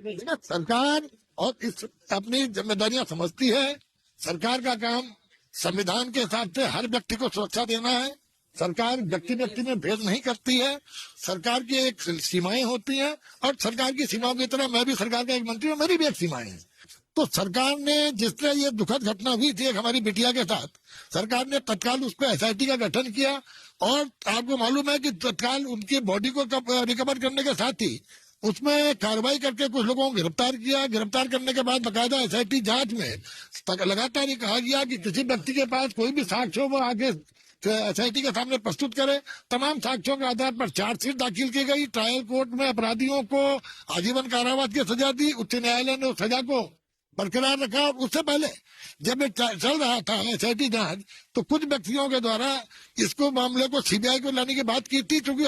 देखिए, सरकार और इस अपनी जिम्मेदारियां समझती है। सरकार का काम संविधान के हिसाब से हर व्यक्ति को सुरक्षा देना है। सरकार व्यक्ति व्यक्ति में भेद नहीं करती है। सरकार की एक सीमाएं होती हैं और सरकार की सीमाओं की तरह मैं भी सरकार का एक मंत्री हूँ, मेरी भी एक सीमाएं हैं। तो सरकार ने जिस तरह ये दुखद घटना हुई थी एक हमारी बिटिया के साथ, सरकार ने तत्काल उस पर एसआईटी का गठन किया और आपको मालूम है कि तत्काल उनकी बॉडी को रिकवर करने के साथ ही उसमें कार्रवाई करके कुछ लोगों को गिरफ्तार किया। गिरफ्तार करने के बाद बकायदा एसआईटी जांच में लगातार ये कहा गया कि किसी व्यक्ति के पास कोई भी साक्ष्य हो वो आगे एसआईटी के सामने प्रस्तुत करे। तमाम साक्ष्यों के आधार पर चार्जशीट दाखिल की गई। ट्रायल कोर्ट में अपराधियों को आजीवन कारावास की सजा दी। उच्च न्यायालय ने उस सजा को बरकरार रखा। उससे पहले जब ये चल रहा था एसआईटी जांच तो कुछ व्यक्तियों के द्वारा इसको मामले को सीबीआई को लाने की बात की थी, क्योंकि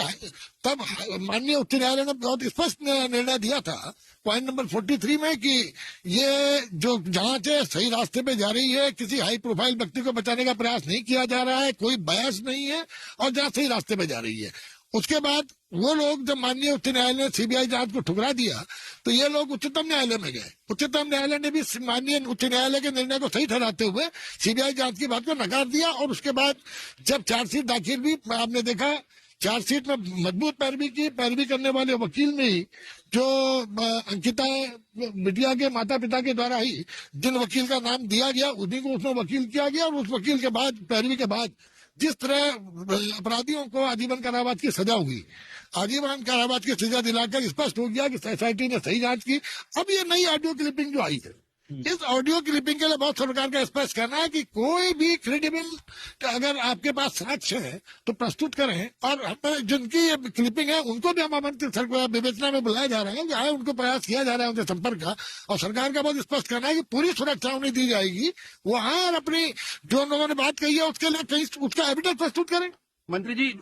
तब माननीय उच्च न्यायालय ने बहुत स्पष्ट निर्णय दिया था पॉइंट नंबर 43 में कि ये जो जांच है सही रास्ते पे जा रही है, किसी हाई प्रोफाइल व्यक्ति को बचाने का प्रयास नहीं किया जा रहा है, कोई बयास नहीं है और जांच सही रास्ते पे जा रही है। उसके बाद वो लोग जब माननीय उच्च न्यायालय ने सीबीआई जांच को ठुकरा दिया तो ये लोग उच्चतम न्यायालय में गए। उच्चतम न्यायालय ने भी माननीय उच्च न्यायालय के निर्णय को सही ठहराते हुए सीबीआई जांच की बात को नकार दिया। और उसके बाद जब चार्जशीट दाखिल हुई, आपने देखा चार्जशीट में मजबूत पैरवी करने वाले वकील ने ही, जो अंकिता बिटिया के माता पिता के द्वारा ही जिन वकील का नाम दिया गया उन्हीं को उसमें वकील किया गया। और उस वकील के बाद पैरवी के बाद जिस तरह अपराधियों को आजीवन कारावास की सजा हुई, आजीवन कारावास की सजा दिलाकर स्पष्ट हो गया कि सोसाइटी ने सही जांच की। अब ये नई ऑडियो क्लिपिंग जो आई है, इस ऑडियो क्लिपिंग के लिए बहुत सरकार का स्पष्ट करना है कि कोई भी क्रेडिबल अगर आपके पास साक्ष्य है तो प्रस्तुत करें। और जिनकी ये क्लिपिंग है उनको भी हम आमंत्रित विवेचना में बुलाया जा रहा है, चाहे उनको प्रयास किया जा रहा है उनके संपर्क का। और सरकार का बहुत स्पष्ट करना है कि पूरी सुरक्षा उन्हें दी जाएगी वहां, और अपनी जो लोगों ने बात कही है उसके लिए कहीं उसका एविडेंस प्रस्तुत करें। मंत्री जी